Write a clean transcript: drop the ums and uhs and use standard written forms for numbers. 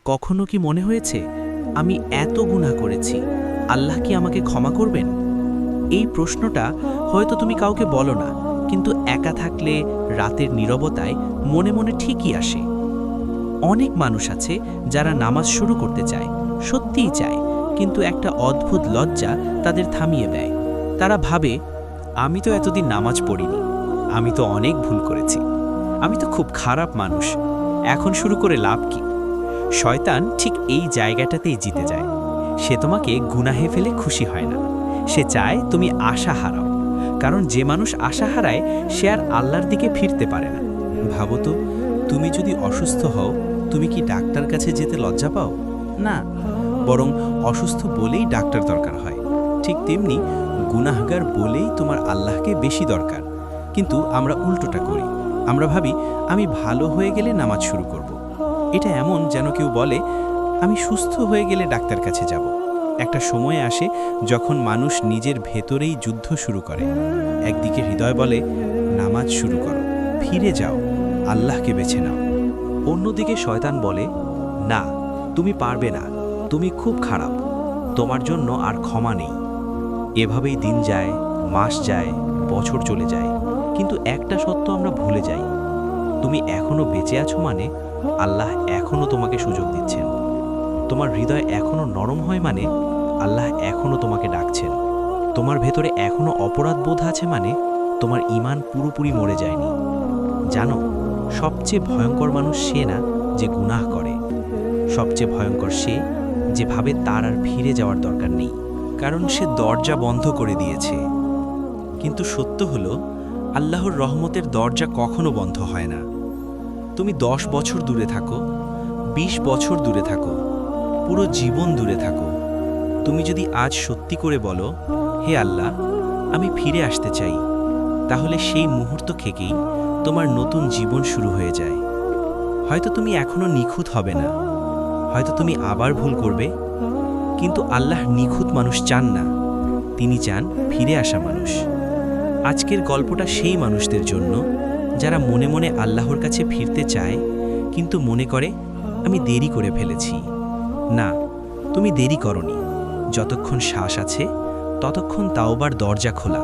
কখনো কি মনে হয়েছে আমি এত গুনাহ করেছি, আল্লাহ কি আমাকে ক্ষমা করবেন? এই প্রশ্নটা হয়তো তুমি কাউকে বলো না, কিন্তু একা থাকলে রাতের নীরবতায় মনে মনে ঠিকই আসে। অনেক মানুষ আছে যারা নামাজ শুরু করতে চায়, সত্যিই চায়, কিন্তু একটা অদ্ভুত লজ্জা তাদের থামিয়ে দেয়। তারা ভাবে, আমি তো এতদিন নামাজ পড়িনি, আমি তো অনেক ভুল করেছি, আমি তো খুব খারাপ মানুষ, এখন শুরু করে লাভ কি? শয়তান ঠিক এই জায়গাটাতেই জিতে যায়। সে তোমাকে গুনাহে ফেলে খুশি হয় না, সে চায় তুমি আশা হারাও। কারণ যে মানুষ আশা হারায় সে আর আল্লাহর দিকে ফিরতে পারে না। ভাবো তো, তুমি যদি অসুস্থ হও, তুমি কি ডাক্তার কাছে যেতে লজ্জা পাও? না, বরং অসুস্থ বলেই ডাক্তার দরকার হয়। ঠিক তেমনি গুনাহগার বলেই তোমার আল্লাহকে বেশি দরকার। কিন্তু আমরা উল্টোটা করি, আমরা ভাবি আমি ভালো হয়ে গেলে নামাজ শুরু করব। এটা এমন যেন কেউ বলে আমি সুস্থ হয়ে গেলে ডাক্তার কাছে যাব। একটা সময় আসে যখন মানুষ নিজের ভেতরেই যুদ্ধ শুরু করে। একদিকে হৃদয় বলে নামাজ শুরু করো, ফিরে যাও, আল্লাহকে বেছে নাও। অন্যদিকে শয়তান বলে না, তুমি পারবে না, তুমি খুব খারাপ, তোমার জন্য আর ক্ষমা নেই। এভাবেই দিন যায়, মাস যায়, বছর চলে যায়, কিন্তু একটা সত্য আমরা ভুলে যাই, তুমি এখনো বেঁচে আছো মানে আল্লাহ এখনো তোমাকে সুযোগ দিচ্ছেন। তোমার হৃদয় এখনো নরম হয় মানে আল্লাহ এখনো তোমাকে ডাকছেন। তোমার ভেতরে এখনো অপরাধ বোধ আছে মানে তোমার ঈমান পুরোপুরি মরে যায়নি। জানো, সবচেয়ে ভয়ঙ্কর মানুষ সে না যে গুনাহ করে, সবচেয়ে ভয়ঙ্কর সে যে ভাবে তার আর ফিরে যাওয়ার দরকার নেই, কারণ সে দরজা বন্ধ করে দিয়েছে। কিন্তু সত্য হলো, আল্লাহর রহমতের দরজা কখনো বন্ধ হয় না। তুমি 10 বছর দূরে থাকো, 20 বছর দূরে থাকো, পুরো জীবন দূরে থাকো, তুমি যদি আজ সত্যি করে বলো হে আল্লাহ, আমি ফিরে আসতে চাই, তাহলে সেই মুহূর্ত থেকেই তোমার নতুন জীবন শুরু হয়ে যায়। হয়তো তুমি এখনো নিখুঁত হবে না, হয়তো তুমি আবার ভুল করবে, কিন্তু আল্লাহ নিখুঁত মানুষ চান না, তিনি চান ফিরে আসা মানুষ। আজকের গল্পটা সেই মানুষদের জন্য যারা মনে মনে আল্লাহর কাছে ফিরতে চায়, কিন্তু মনে করে আমি দেরি করে ফেলেছি। না, তুমি দেরি করনি। যতক্ষণ শ্বাস আছে ততক্ষণ তাওবার দরজা খোলা।